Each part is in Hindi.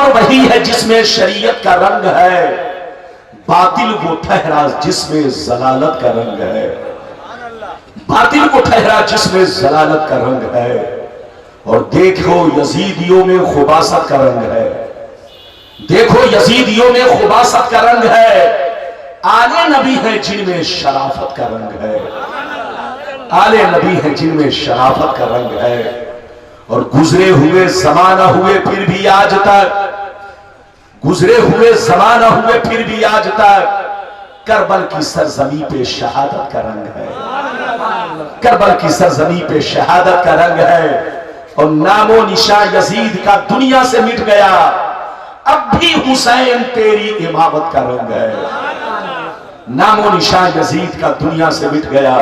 काफर वही है जिसमें शरीयत का रंग है, बातिल वो ठहरा जिसमें जलालत का रंग है। बातिल को ठहरा जिसमें जलालत का रंग है। और देखो यजीदियों में खुबासत का रंग है, देखो यजीदियों में खुबासत का रंग है। आले नबी है जिनमें शराफत का रंग है, आले नबी है जिनमें शराफत का रंग है। और गुजरे हुए जमाना हुए फिर भी आज तक, गुजरे हुए जमाना हुए फिर भी आज तक करबल की सरजमी पे शहादत का रंग है, करबल की सरजमी पे शहादत का रंग है। और नामो निशा यजीद का दुनिया से मिट गया, अब भी हुसैन तेरी इमामत का रंग है। नामो निशा यजीद का दुनिया से मिट गया,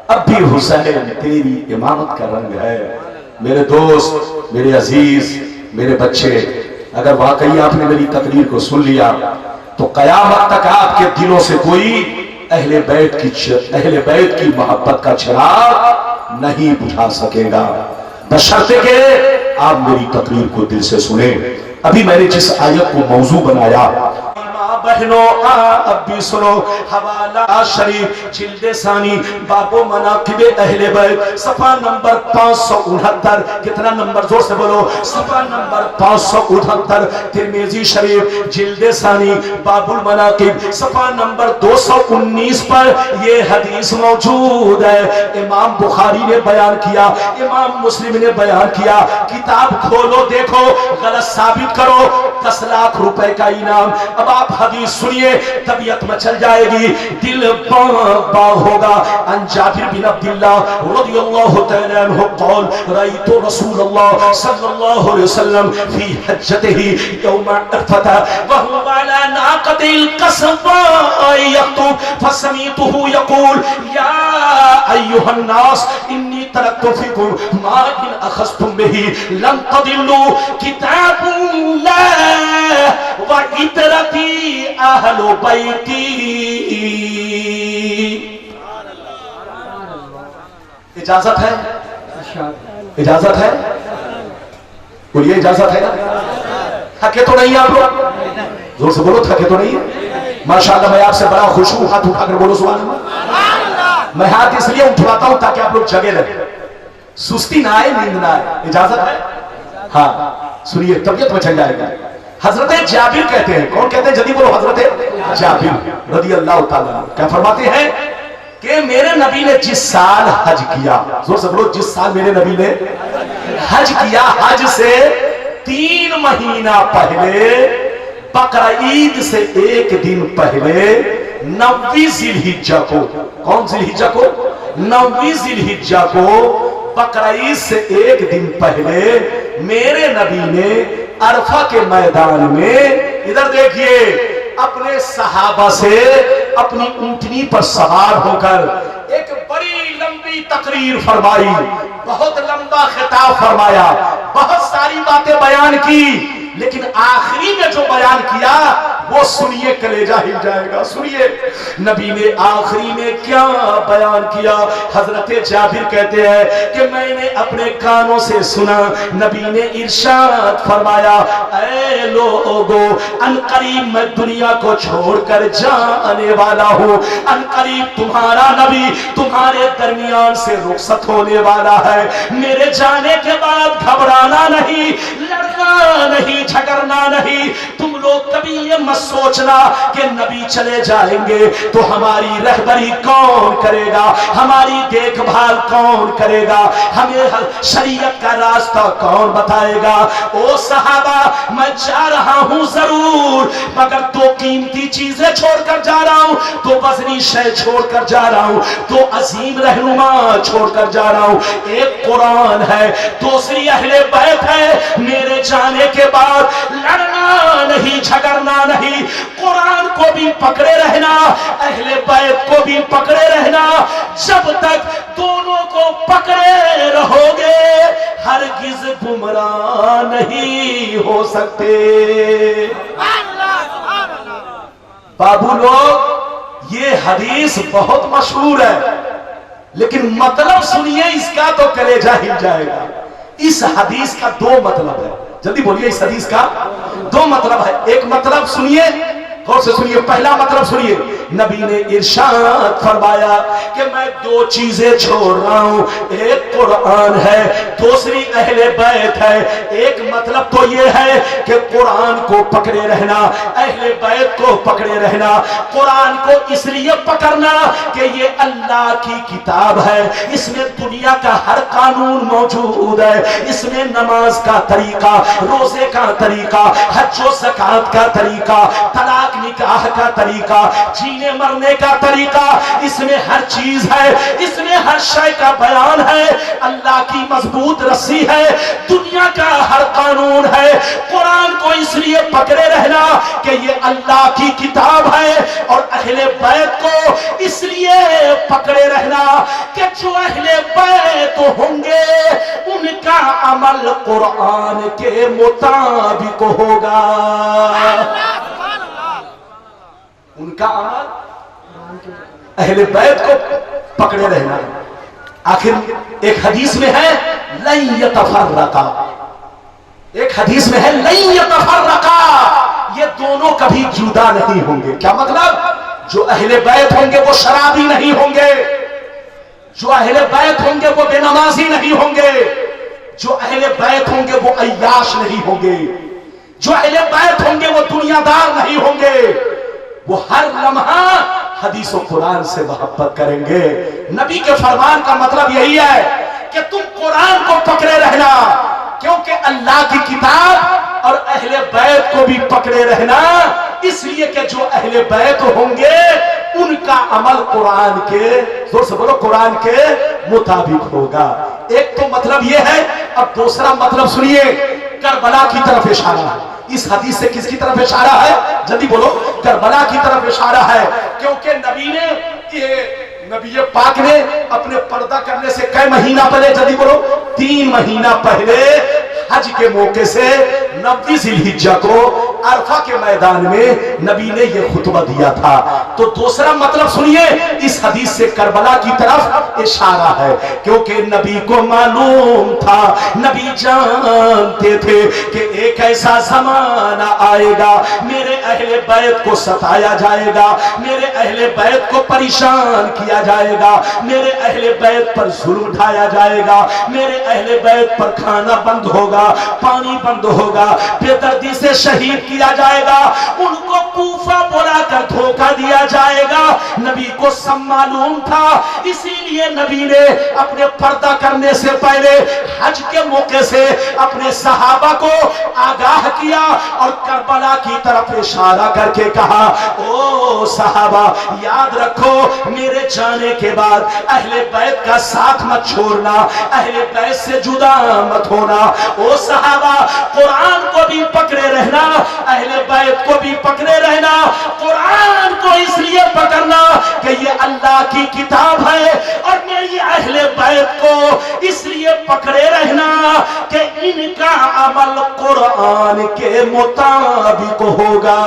अब भी हुसैन तेरी इमामत का रंग है। मेरे दोस्त, मेरे अजीज, मेरे बच्चे, अगर वाकई आपने मेरी तकरीर को सुन लिया तो कयामत तक आपके दिलों से कोई अहले बैत की मोहब्बत का चिराग नहीं बुझा सकेगा, बशर्ते के आप मेरी तकरीर को दिल से सुने। अभी मैंने जिस आयत को मौजू बनाया, बहनों अब भी सुनो, हवाला शरीफ जिल्दे सानी बाबो मनाकिबे अहले बैत सफा नंबर 569। कितना नंबर? जोर से बोलो। सफा नंबर 569। तिरमिजी शरीफ जिल्दे सानी बाबुल मनाकिब सफा नंबर 219 पर ये हदीस मौजूद है। इमाम बुखारी ने बयान किया, इमाम मुस्लिम ने बयान किया। किताब खोलो, देखो, गलत साबित करो, 10 लाख रुपए का इनाम। अब आप हदीस सुनिए, तबीयत में चल जाएगी, दिल बाग होगा। अन जाबिर बिन अब्दुल्लाह रदियल्लाहु तआला अन्हु क़ाल रअयतु रसूलल्लाह सल्लल्लाहु अलैहि वसल्लम फी हज्जतिही यौम अरफा व हुवा अला नाक़तिल क़स्वा यख़्तुब फसमीतुहु यक़ूल या अय्युहन नास इन्नी तरक्तु फीकुम मा इन अख़ज़्तुम बिही लन तदिल्लु किताबुल्लाह व इतरती अहलु बैती। इजाजत है? इजाजत है? बोलिए, इजाजत है ना? थके तो नहीं आप लोग? जोर से बोलो, थके तो नहीं है? माशाअल्लाह, मैं आपसे बड़ा खुश हूं। हाथ उठाकर बोलो सुभान अल्लाह। मैं हाथ इसलिए उठवाता हूं ताकि आप लोग जगे रहे, सुस्ती ना आए, नींद ना आए। इजाजत है? हाँ, सुनिए, तबीयत में चल जाएगा। हजरत जाबिर कहते हैं, कौन कहते हैं? जल्दी बोलो। हजरत जाबिर रज़ी अल्लाह ताला क्या फरमाते हैं कि मेरे नबी ने जिस साल हज किया, जोर से बोलो, जिस साल मेरे नबी ने हज किया, हज से 3 महीना पहले, बकरा ईद से 1 दिन पहले, 9वीं जिलहिज्जा को, कौन जिलहिज्जा को? 9वीं जिलहिज्जा को, बकरा ईद से 1 दिन पहले मेरे नबी ने अरफा के मैदान में, इधर देखिए, अपने सहाबा से अपनी ऊंटनी पर सवार होकर एक बड़ी लंबी तकरीर फरमाई, बहुत लंबा खिताब फरमाया, बहुत सारी बातें बयान की, लेकिन आखिरी में जो बयान किया वो सुनिए, कलेजा हिल जाएगा। सुनिए नबी ने आखिरी में क्या बयान किया। हजरत जाबिर कहते हैं कि मैंने अपने कानों से सुना, नबी ने इरशाद फरमाया, ऐ लोगो, अनकरीब मैं दुनिया को छोड़कर जाने वाला हूँ, अनकरीब तुम्हारा नबी तुम्हारे दरमियान से रुखसत होने वाला है। मेरे जाने के बाद घबराना नहीं, लड़ना नहीं, झगड़ना नहीं। तुम लोग कभी ये मत सोचना कि नबी चले जाएंगे तो हमारी रहबरी कौन करेगा, हमारी देखभाल कौन करेगा, हमें शरीयत का रास्ता कौन बताएगा। ओ सहाबा, मैं जा रहा हूं जरूर, मगर 2 कीमती चीजें छोड़कर जा रहा हूं, 2 वजनी शय छोड़कर जा रहा हूं, 2 अजीम रहनुमा छोड़कर जा रहा हूं। एक कुरान है, दूसरी अहले बैत है। मेरे जाने के बाद लड़ना नहीं, झगड़ना नहीं, कुरान को भी पकड़े रहना, अहले बैत को भी पकड़े रहना। जब तक दोनों को पकड़े रहोगे हरगिज गुमराह नहीं हो सकते। बाबू लोग, ये हदीस बहुत मशहूर है, लेकिन मतलब सुनिए इसका तो कलेजा हिल जाएगा। इस हदीस का 2 मतलब है। जल्दी बोलिए, इस हदीस का दो मतलब है। एक मतलब सुनिए, गौर से सुनिए, पहला मतलब सुनिए, नबी ने इरशाद फरमाया कि मैं दो चीजें छोड़ रहा हूं, एक कुरान है, दूसरी अहले बैत है। एक मतलब तो ये है कि कुरान को पकड़े रहना, अहले बैत को पकड़े रहना। कुरान को इसलिए पकड़ना कि ये अल्लाह की किताब है, इसमें दुनिया का हर कानून मौजूद है, इसमें नमाज का तरीका, रोजे का तरीका, हज व ज़कात का तरीका, तलाक निकाह का तरीका, जीने मरने का तरीका, इसमें हर चीज है, इसमें हर शय का बयान है। अल्लाह की मजबूत रस्सी है, दुनिया का हर कानून है। कुरान को इसलिए पकड़े रहना कि ये अल्लाह की किताब है, और अहले बैत को इसलिए पकड़े रहना कि जो अहले बैत होंगे उनका अमल कुरान के मुताबिक होगा। उनका अमल अहले बैत को पकड़े रहना। आखिर एक हदीस में है लन यतफर्रका, एक हदीस में है लन यतफर्रका, ये दोनों कभी जुदा नहीं होंगे। क्या मतलब? जो अहले बैत होंगे वो शराबी नहीं होंगे, जो अहले बैत होंगे वो बेनमाजी नहीं होंगे, जो अहले बैत होंगे वो अय्याश नहीं होंगे, जो अहले बैत होंगे वो दुनियादार नहीं होंगे। वो हर लम्हा हदीस और कुरान से मोहब्बत करेंगे। नबी के फरमान का मतलब यही है कि तुम कुरान को पकड़े रहना, क्योंकि अल्लाह की किताब और अहले बैत को भी पकड़े रहना, इसलिए कि जो अहले बैत होंगे उनका अमल कुरान के, जोर से बोलो, कुरान के मुताबिक होगा। एक तो मतलब यह है। अब दूसरा मतलब सुनिए, करबला की तरफ इशारा है। इस हदीस से किसकी तरफ इशारा है? जल्दी बोलो। करबला की तरफ इशारा है, क्योंकि नबी पाक ने अपने पर्दा करने से कई महीना पहले, जल्दी बोलो, 3 महीना पहले हज के मौके से 29 जिलहिज्जा को अरफा के मैदान में नबी ने यह खुतबा दिया था। तो दूसरा मतलब सुनिए, इस हदीस से करबला की तरफ इशारा है, क्योंकि नबी को मालूम था, नबी जानते थे कि एक ऐसा जमाना आएगा, मेरे अहले बैत को सताया जाएगा, मेरे अहले बैत को परेशान किया जाएगा, मेरे अहले बैत पर जुल्म ढाया जाएगा, मेरे अहले बैत पर खाना बंद होगा, पानी बंद होगा, बेदर्दी से शहीद किया जाएगा, उनको कूफा बुलाकर धोखा दिया जाएगा। नबी को सब मालूम था, इसीलिए नबी ने अपने पर्दा करने से पहले हज के मौके से अपने सहाबा को आगाह किया और करबला की तरफ इशारा करके कहा, ओ सहाबा, याद रखो मेरे जाने के बाद अहले बैत का साथ मत छोड़ना, अहले बैत से जुदा मत होना। ओ सहाबा, कुरान को भी पकड़े रहना, अहले बैत को भी पकड़े रहना। कुरान को इसलिए पकड़ना कि ये अल्लाह की किताब है, और मेरी अहले बैत को इसलिए पकड़े रहना कि इनका अमल कुरान के मुताबिक होगा।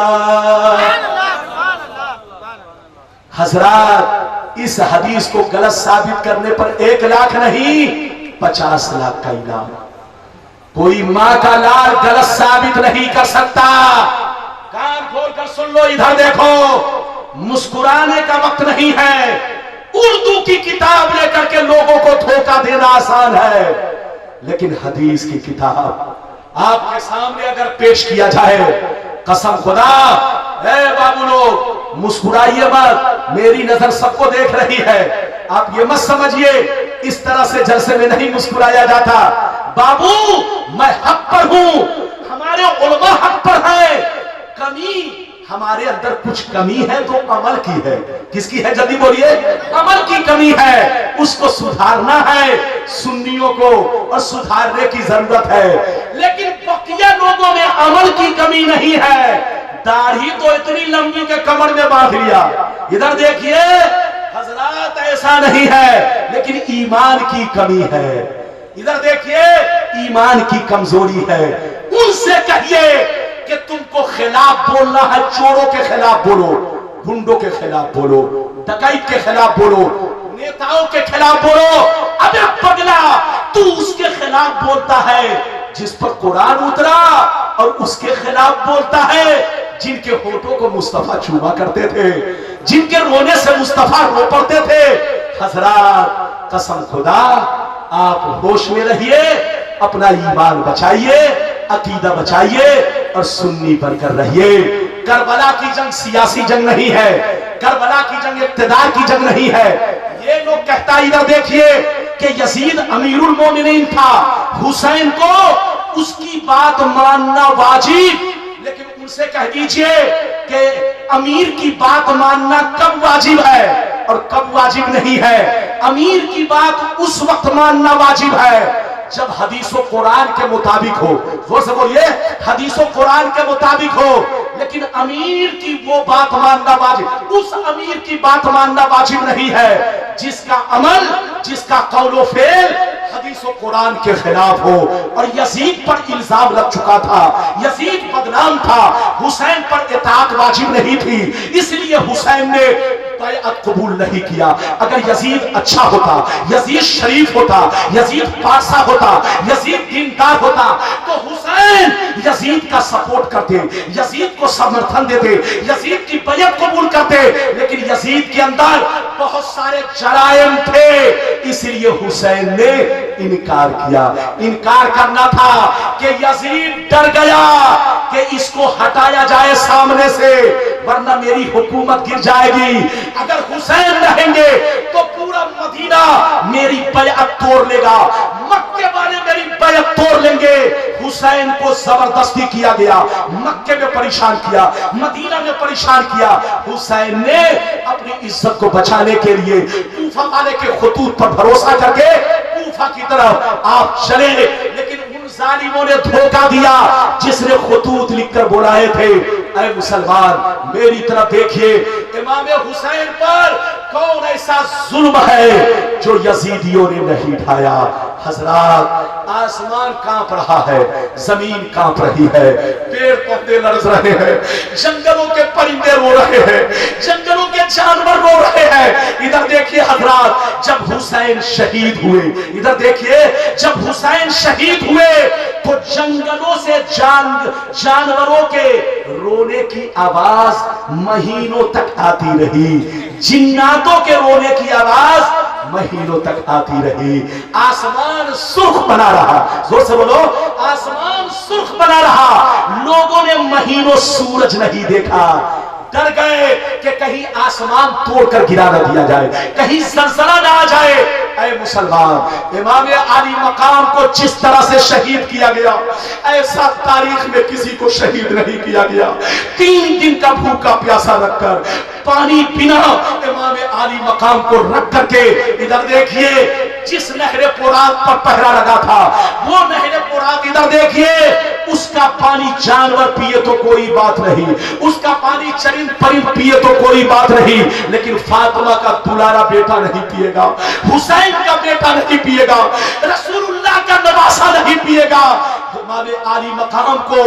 हजरात, इस हदीस को गलत साबित करने पर 1 लाख नहीं 50 लाख का इनाम। कोई मां का लाल गलत साबित नहीं कर सकता। कान खोल कर सुन लो, इधर देखो, मुस्कुराने का वक्त नहीं है। उर्दू की किताब लेकर के लोगों को धोखा देना आसान है, लेकिन हदीस की किताब आपके सामने अगर पेश किया जाए, कसम खुदा, बाबू लोग मुस्कुराइए मत, मेरी नजर सबको देख रही है। आप ये मत समझिए इस तरह से जलसे में नहीं मुस्कुराया जाता। बाबू, मैं हक पर हूं, हमारे उलमा हक पर है। कमी हमारे अंदर कुछ कमी है तो अमल की है। किसकी है? जल्दी बोलिए। अमल की कमी है, उसको सुधारना है। सुन्नियों को और सुधारने की जरूरत है, लेकिन बकिया लोगों में अमल की कमी नहीं है। दाढ़ी तो इतनी लंबी के कमर में बांध लिया। इधर देखिए हजरात, ऐसा नहीं है, लेकिन ईमान की कमी है। इधर देखिए, ईमान की कमजोरी है। उनसे कहिए कि तुमको खिलाफ बोलना है, चोरों के खिलाफ बोलो, गुंडों के खिलाफ बोलो, डकैत के खिलाफ बोलो, नेताओं के खिलाफ बोलो। अबे पगला, तू उसके खिलाफ बोलता है जिस पर कुरान उतरा। और उसके खिलाफ बोलता है जिनके होठों को मुस्तफा चूमा करते थे, जिनके रोने से मुस्तफा रो पड़ते थे। हजरात कसम खुदा, आप होश में रहिए, अपना ईमान बचाइए, अकीदा बचाइए और सुन्नी बनकर रहिए। करबला की जंग सियासी जंग नहीं है, करबला की जंग इक्तिदार की जंग नहीं है। ये लोग कहता, इधर देखिए कि यजीद अमीरुल मोमिनीन था, हुसैन को उसकी बात मानना वाजिब, लेकिन उनसे कह दीजिए कि अमीर की बात मानना कब वाजिब है और कब वाजिब नहीं है। अमीर की बात उस वक्त मानना वाजिब है जब हदीसों कुरान के मुताबिक हो। जोर से बोलिए, हदीसों कुरान के मुताबिक हो। लेकिन अमीर की वो बात मानना वाजिब, उस अमीर की बात मानना वाजिब नहीं है जिसका अमल, जिसका कौलो फेल हदीसों कुरान के खिलाफ हो। और यजीद पर इल्जाम लग चुका था, यजीद बदनाम था, हुसैन पर इताअत वाजिब नहीं थी, इसलिए हुसैन ने बैअत कबूल नहीं किया। अगर यजीद अच्छा होता, यजीद शरीफ होता, यजीद पासा होता, यजीद दीनदार होता तो हुसैन यजीद का सपोर्ट करते, यजीद को समर्थन देते, यजीद की बैअत कबूल करते। लेकिन यजीद के अंदर बहुत सारे जराइम थे, इसलिए हुसैन ने इनकार किया। इनकार करना था कि यजीद डर गया कि इसको हटाया जाए सामने से, वरना मेरी हुकूमत गिर जाएगी। अगर हुसैन रहेंगे तो पूरा मदीना मेरी बैअत तोड़ लेगा, मक्के वाले मेरी बैअत तोड़ लेंगे। हुसैन को जबरदस्ती किया गया, मक्के में परेशान किया, मदीना में परेशान किया। हुसैन ने अपनी इज्जत को बचाने के लिए कूफा वाले के खतूत पर भरोसा करके कूफा की तरफ आप चले। लेकिन उन जालिमों ने धोखा दिया जिसने खतूत लिखकर बुलाए थे। अरे मुसलमान, मेरी तरफ देखिए, इमाम हुसैन पर कौन ऐसा जुल्म है जो यजीदियों ने नहीं ढाया। हजरात, आसमान कांप रहा है, जमीन कांप रही है, पेड़ पौधे लरज रहे हैं, जंगलों के परिंदे रो रहे हैं, जंगलों के जानवर रो रहे हैं। इधर देखिए हजरात, जब हुसैन शहीद हुए, इधर देखिए जब हुसैन शहीद हुए तो जंगलों से जानवरों के रोने की आवाज महीनों तक आती रही, जिन्नातों के रोने की आवाज महीनों तक आती रही। आसमान सुर्ख बना रहा, जोर से बोलो, आसमान सुर्ख बना रहा। लोगों ने महीनों सूरज नहीं देखा, डर गए कि कहीं आसमान तोड़कर गिरा न दिया जाए, कहीं सलसला ना आ जाए। ऐ मुसलमान, इमाम आली मकाम को जिस तरह से शहीद किया गया, ऐसा तारीख में किसी को शहीद नहीं किया गया। 3 दिन का भूखा प्यासा रखकर, पानी बिना इमाम आली मकाम को रख करके, इधर देखिए जिस नहरे पुरात पर पहरा लगा था, वो नहरे पुरात इधर देखिए, उसका पानी जानवर पिए तो कोई बात नहीं, उसका पानी चरिंद परिंद पिए तो कोई बात नहीं, लेकिन फातिमा का दुलारा बेटा नहीं पिएगा, हुसैन का बेटा नहीं पिएगा, रसूलुल्लाह का नवासा नहीं पिएगा। इमाम आली मकाम को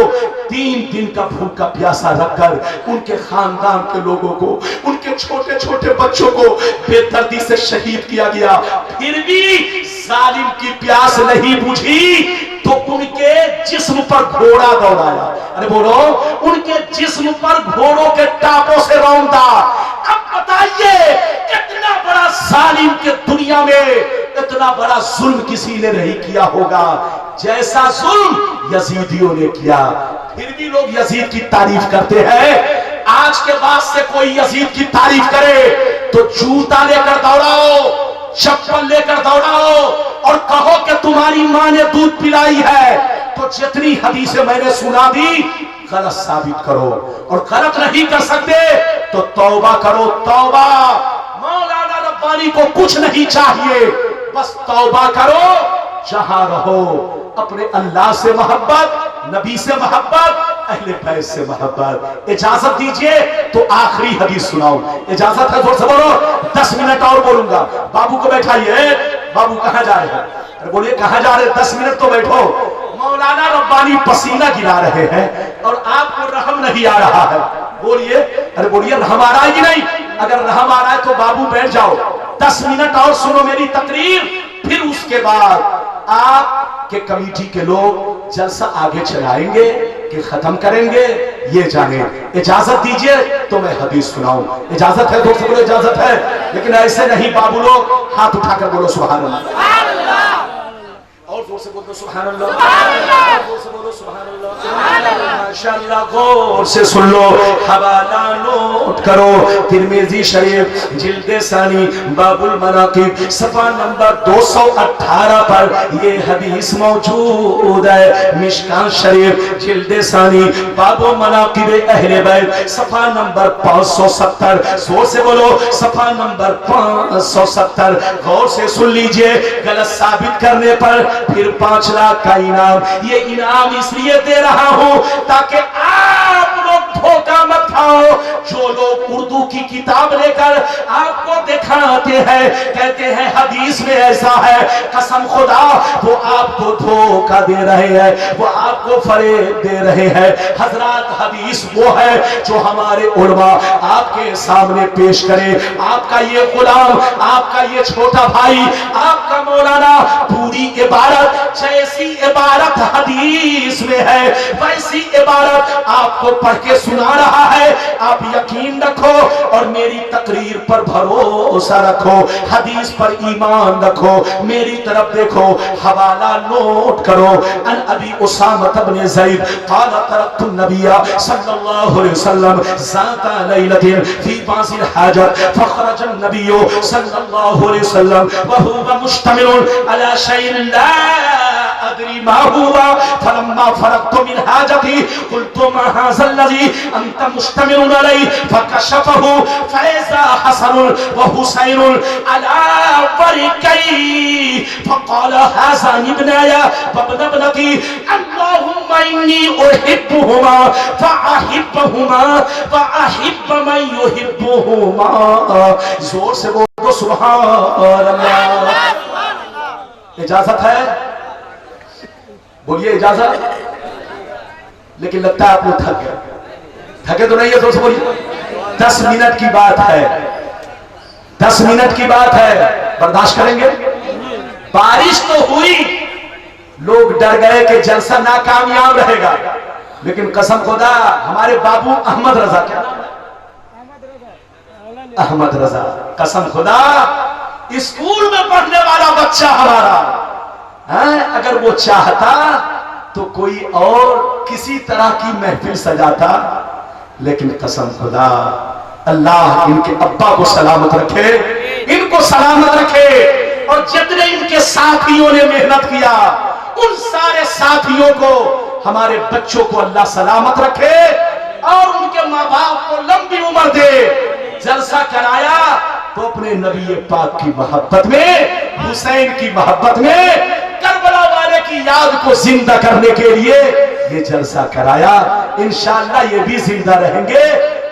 3 दिन का भूखा प्यासा रखकर उनके खानदान के लोगों को, उनके छोटे छोटे बच्चों को बेदर्दी से शहीद किया गया। फिर भी जालिम की प्यास नहीं बुझी तो उनके जिस्म पर घोड़ा दौड़ाया। अरे बोलो, उनके जिस्म पर घोड़ों के टापों से रौंदा। अब बताइए, इतना बड़ा जालिम के दुनिया में इतना बड़ा जुल्म किसी ने नहीं किया होगा जैसा जुल्म यजीदियों ने किया। फिर भी लोग यजीद की तारीफ करते हैं। आज के बाद से कोई यजीद की तारीफ करे तो जूता लेकर दौड़ाओ, चप्पल लेकर दौड़ाओ और कहो कि तुम्हारी मां ने दूध पिलाई है, तो जितनी हदीसें मैंने सुना दी गलत साबित करो, और गलत नहीं कर सकते तो तौबा करो, तौबा। मौलाना रब्बानी को कुछ नहीं चाहिए, बस तौबा करो, जहां रहो अपने अल्लाह से मोहब्बत, नबी से मोहब्बत, अहले बैत से मोहब्बत। इजाजत दीजिए तो आखिरी हदीस सुनाओ। इजाजत है? जोर से बोलो। 10 मिनट और बोलूंगा। बाबू को बैठाइए। बाबू कहां जा रहे हैं? अरे बोलिए कहां जा रहे हैं? 10 मिनट तो बैठो। मौलाना रब्बानी पसीना गिरा रहे हैं और आपको रहम नहीं आ रहा है। बोलिए, अरे बोलिए रहम आ रहा है कि नहीं? अगर रहम आ रहा है तो बाबू बैठ जाओ, 10 मिनट और सुनो मेरी तकरीर, फिर उसके बाद आपके कमेटी के लोग जलसा आगे चलाएंगे, कि खत्म करेंगे ये जाने। इजाजत दीजिए तो मैं हदीस सुनाऊं। इजाजत है दोस्तों, बोलो इजाजत है। लेकिन ऐसे नहीं बाबू लोग, हाथ उठाकर बोलो सुभान अल्लाह, और जोर से बोलो सुभान अल्लाह, जोर से बोलो सुभान अल्लाह। माशाअल्लाह, गौर से सुन लो, हवाला नोट करो। तिरमिजी शरीफ जिल्द सानी बाबुल मनाकिब सफा नंबर 218 पर ये हदीस मौजूद है। मिशकात शरीफ जिल्द सानी बाबुल मनाकिब अहले बैत सफा नंबर 570, जोर से बोलो सफा नंबर 570। गौर से सुन लीजिए, गलत साबित करने पर फिर 5 लाख का इनाम। ये इनाम इसलिए दे रहा हूं ताकि आप लोग धोखा मत खाओ। जो लोग उर्दू की किताब लेकर आपको दिखाते हैं, कहते हैं हदीस में ऐसा है, कसम खुदा वो आपको धोखा दे रहे हैं, वो आपको फरेब दे रहे हैं। हजरत हदीस वो है जो हमारे उलमा आपके सामने पेश करे। आपका ये गुलाम, आपका ये छोटा भाई, आपका मौलाना पूरी इबारत जैसी इबारत हदीस में है वैसी इबारत आपको पढ़ के सुना रहा है। आप यकीन रखो और मेरी तकरीर पर भरोसा रखो, हदीस पर ईमान रखो, मेरी तरफ देखो, हवाला नोट करो। अन अबी उसामा इब्न ज़ैद क़ाल तरक्तु नबिया सल्लल्लाहु अलैहि वसल्लम ज़ाता लैलतिन फी बासिल हाजत फखरज नबियो सल्लल्लाहु अलैहि वसल्लम व हुवा मुश्तमिल अला शैइन ला अदरी मा हुआ फलम्मा फरगतु मिन हाजती कुल्तु मा हाज़ल लज़ी अंत मुश्तमिल अलैहि फकशफहु फैज़ा हसन व हुसैन अला वरिकै फक़ाल हाज़ा इब्नाया वब्न इब्नती अल्लाहुम्मा इन्नी उहिब्बुहुमा फअहिब्बहुमा वअहिब्ब मन युहिब्बुहुमा। जोर से बोलो सुभान अल्लाह। इजाजत है, बोलिए इजाजत। लेकिन लगता है आप लोग थक गए, थके तो नहीं है? जोर से बोलिए। 10 मिनट की बात है, 10 मिनट की बात है, बर्दाश्त करेंगे? बारिश तो हुई, लोग डर गए कि जलसा नाकामयाब रहेगा, लेकिन कसम खुदा हमारे बाबू अहमद रजा, क्या नाम है? अहमद रजा, कसम खुदा स्कूल में पढ़ने वाला बच्चा हमारा है, अगर वो चाहता तो कोई और किसी तरह की महफिल सजाता, लेकिन कसम खुदा अल्लाह इनके अब्बा को सलामत रखे, इनको सलामत रखे। और जितने इनके साथियों ने मेहनत किया उन सारे साथियों को, हमारे बच्चों को अल्लाह सलामत रखे और उनके माँ बाप को लंबी उम्र दे। जलसा कराया तो अपने नबी पाक की मोहब्बत में, हुसैन की मोहब्बत में, करबला वाले की याद को जिंदा करने के लिए ये जलसा कराया। इंशाअल्लाह ये भी जिंदा रहेंगे,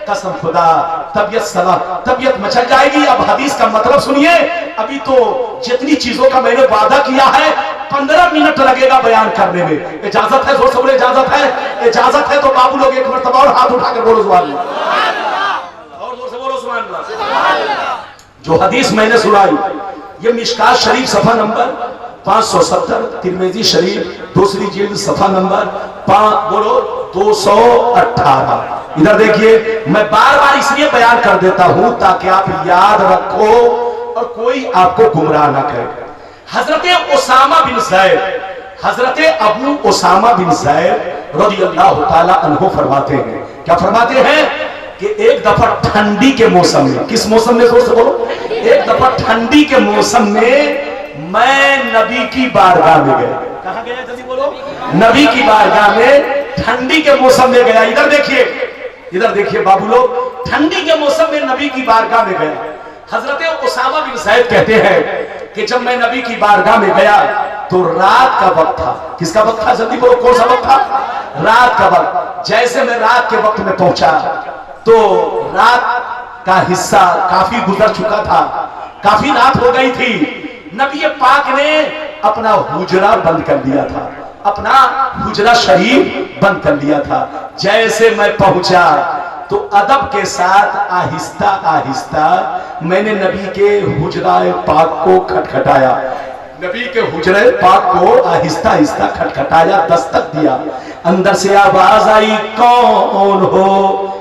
कसम खुदा। तबीयत मचल जाएगी। अब हदीस का मतलब सुनिए। अभी तो जितनी चीजों का मैंने वादा किया है 15 मिनट लगेगा बयान करने में। इजाजत है? जोर से बोले इजाजत है। इजाजत है तो बाबू लोग एक मरतबा और हाथ उठाकर बोलो सुभान अल्लाह, और जोर से बोलो सुभान अल्लाह। जो हदीस मैंने सुनाई ये मिशकात शरीफ सफा नंबर 570, तिरमिजी शरीफ दूसरी जिल्द सफा नंबर 218। इधर देखिए, मैं बार बार इसलिए बयान कर देता हूं ताकि आप याद रखो और कोई आपको गुमराह ना करे। हजरत उसामा बिन ज़ैद, हजरत अबू उसामा बिन ज़ैद रज़ियल्लाहु ताला अन्हु फरमाते हैं, क्या फरमाते हैं कि एक दफा ठंडी के मौसम में, किस मौसम में? जोर से बोलो। एक दफा ठंडी के मौसम में मैं नबी की बारगाह में गया। कहां गया? जल्दी बोलो। नबी की बारगाह में ठंडी के मौसम में गया। इधर देखिए, इधर देखिए बाबू लोग, ठंडी के मौसम में नबी की बारगाह में गया। हजरत उसामा बिन ज़ैद कहते हैं कि जब मैं नबी की बारगाह में गया तो रात का वक्त था। किसका वक्त था? जल्दी बोलो, कौन सा वक्त था? रात का वक्त। जैसे मैं रात के वक्त में पहुंचा तो रात का हिस्सा काफी गुजर चुका था, काफी रात हो गई थी। नबी पाक ने अपना हुजरा बंद कर दिया था, अपना हुजरा शरीफ बंद कर लिया था। जैसे मैं पहुंचा तो अदब के साथ आहिस्ता आहिस्ता मैंने नबी के हुजरा पाक को खटखटाया। नबी के हुजरे पाक को आहिस्ता आहिस्ता खटखटाया, दस्तक दिया। अंदर से आवाज आई, कौन हो?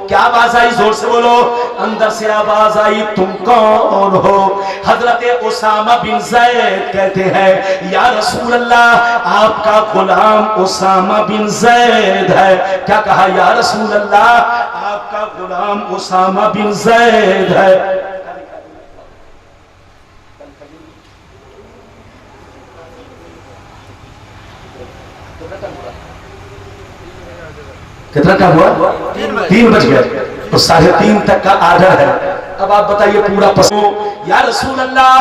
क्या आवाज आई? जोर से बोलो। अंदर से आवाज आई, तुम कौन हो? हजरत उसामा बिन ज़ैद कहते हैं, या रसूल अल्लाह, आपका गुलाम उसामा बिन ज़ैद है। क्या कहा? या रसूल अल्लाह, आपका गुलाम उसामा बिन ज़ैद है। कितना का हुआ? 3 बज गया। तो 3:30 तक का आर्डर है। अब आप बताइए पूरा या रसूल अल्लाह,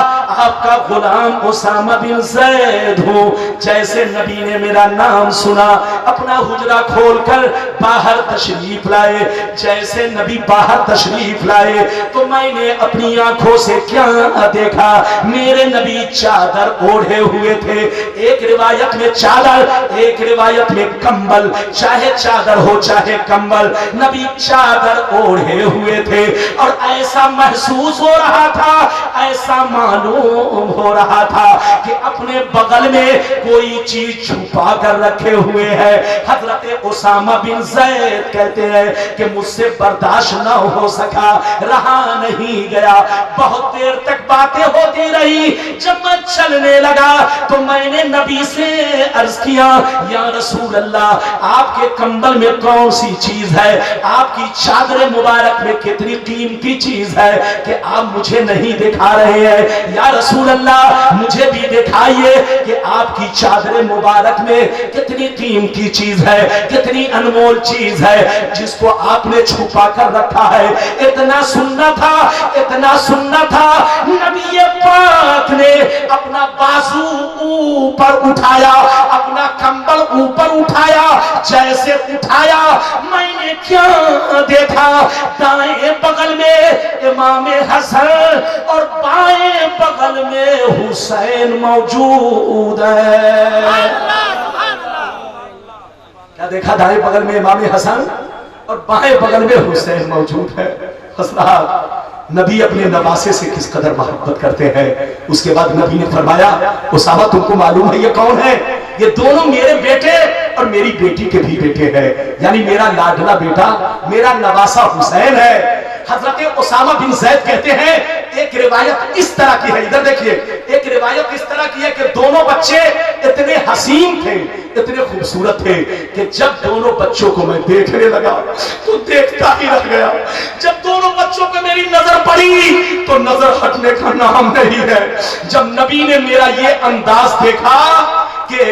आपका गुलाम उसामा बिन ज़ैद हूं। जैसे नबी ने मेरा नाम सुना, अपना हुजरा खोलकर बाहर तशरीफ लाए। जैसे नबी बाहर तशरीफ लाए तो मैंने अपनी आंखों से क्या देखा? मेरे नबी चादर ओढ़े हुए थे। एक रिवायत में चादर, एक रिवायत में कंबल, चाहे चादर हो चाहे कंबल, नबी चादर ओढ़े हुए थे। और ऐसा महसूस हो रहा था, ऐसा मालूम हो रहा था कि अपने बगल में कोई चीज छुपा कर रखे हुए है। हजरत उसामा बिन ज़ैद कहते हैं कि मुझसे बर्दाश्त न हो सका, रहा नहीं गया। बहुत देर तक बातें होती रही। जब मैं चलने लगा तो मैंने नबी से अर्ज किया, या रसूल अल्लाह, आपके कंबल में कौन सी चीज है? आपकी चादर मुबारक में कितनी कीमती चीज है कि आप मुझे नहीं दिखा रहे हैं? या रसूल अल्लाह, मुझे भी दिखाइए कि आपकी चादर मुबारक में कितनी कीमती चीज है, कितनी अनमोल चीज है जिसको आपने छुपा कर रखा है। इतना सुनना था, इतना सुनना था। नबी पाक ने अपना बाजू ऊपर उठाया, अपना कंबल ऊपर उठाया। जैसे उठाया, मैंने क्या देखा? दाएं बगल में इमाम हसन और बाएं बगल में हुसैन मौजूद है। क्या देखा? दाएं बगल में इमाम हसन और बाएं बगल में हुसैन मौजूद है। हजरत नबी अपने नवासे से किस कदर मोहब्बत करते हैं। उसके बाद नबी ने फरमाया, उसामा, तुमको मालूम है ये कौन है? ये दोनों मेरे बेटे और मेरी बेटी के भी बेटे हैं, यानी मेरा लाडला बेटा, मेरा नवासा हुसैन है। हजरत उसामा बिन ज़ैद कहते हैं, एक रिवायत इस तरह की है, इधर देखिए, एक रिवायत इस तरह की है कि दोनों बच्चे इतने हसीन थे, इतने खूबसूरत थे कि जब दोनों बच्चों को मैं देखने लगा तो देखता ही रह गया। जब दोनों बच्चों पे मेरी नजर पड़ी तो नजर हटने का नाम नहीं है। जब नबी ने मेरा ये अंदाज देखा कि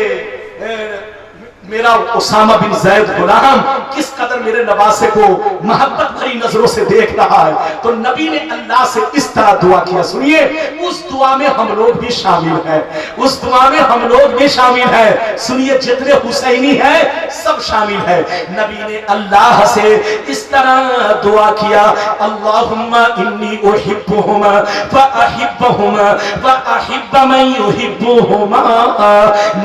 मेरा उसामा बिन ज़ैद गुलाम किस कदर मेरे नवासे को मोहब्बत भरी नजरों से देख रहा है, तो नबी ने अल्लाह से इस तरह दुआ किया। सुनिए, उस दुआ में हम लोग भी शामिल हैं, उस दुआ में हम लोग भी शामिल हैं। सुनिए, जितने हुसैनी हैं सब शामिल हैं। नबी ने अल्लाह से इस तरह दुआ किया, अल्लाहुम्मा इन्नी उहिब्बुहुमा व अहिब्बुहुमा व अहिब्ब मन युहिब्बुहुमा।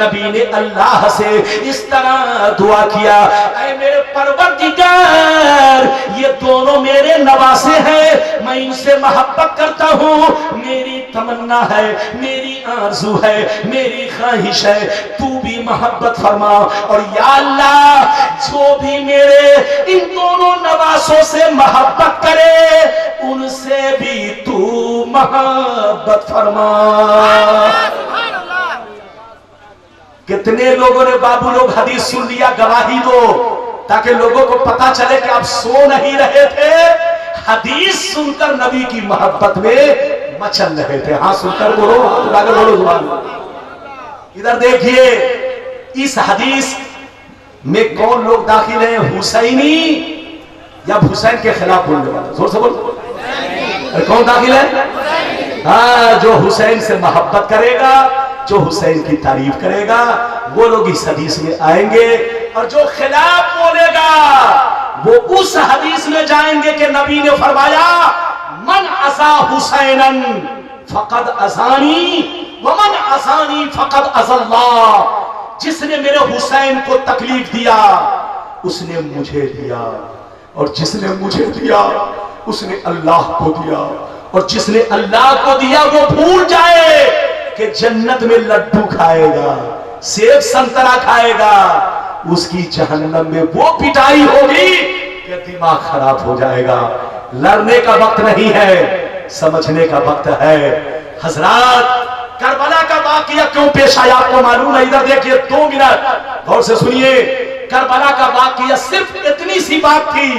नबी ने अल्लाह से इस तरह दुआ किया, ऐ मेरे परवरदिगार, ये दोनों मेरे नवासे हैं, मैं इनसे मोहब्बत करता हूँ। मेरी तमन्ना है, मेरी आरज़ू है, मेरी ख्वाहिश है, तू भी मोहब्बत फरमा। और या अल्लाह, जो भी मेरे इन दोनों नवासों से मोहब्बत करे, उनसे भी तू मोहब्बत फरमा। कितने लोगों ने बाबू लोग हदीस सुन लिया, गवाही दो ताकि लोगों को पता चले कि आप सो नहीं रहे थे, हदीस सुनकर नबी की मोहब्बत में मचल रहे थे। हाँ, सुनकर बोलो, बोलो जुबान। इधर देखिए, इस हदीस में कौन लोग दाखिल हैं? हुसैनी या हुसैन के खिलाफ बोलने वाला? जोर से बोलो। अरे कौन दाखिल है? हाँ, जो हुसैन से मोहब्बत करेगा, जो हुसैन की तारीफ करेगा, वो लोग इस हदीस में आएंगे। और जो खिलाफ बोलेगा वो उस हदीस में जाएंगे कि नबी ने फरमाया, मन असा हुसैनन फकद असानी व मन असानी फकद अज़ल्लाह। जिसने मेरे हुसैन को तकलीफ दिया उसने मुझे दिया, और जिसने मुझे दिया उसने अल्लाह को दिया, और जिसने अल्लाह को दिया वो भूल जाए कि जन्नत में लड्डू खाएगा, सेब संतरा खाएगा, उसकी जहन्नम में वो पिटाई होगी कि दिमाग खराब हो जाएगा। लड़ने का वक्त नहीं है, समझने का वक्त है। हजरात, करबला का वाकया क्यों पेश आया आपको मालूम है? इधर देखिए, 2 मिनट गौर से सुनिए। करबला का वाकया सिर्फ इतनी सी बात थी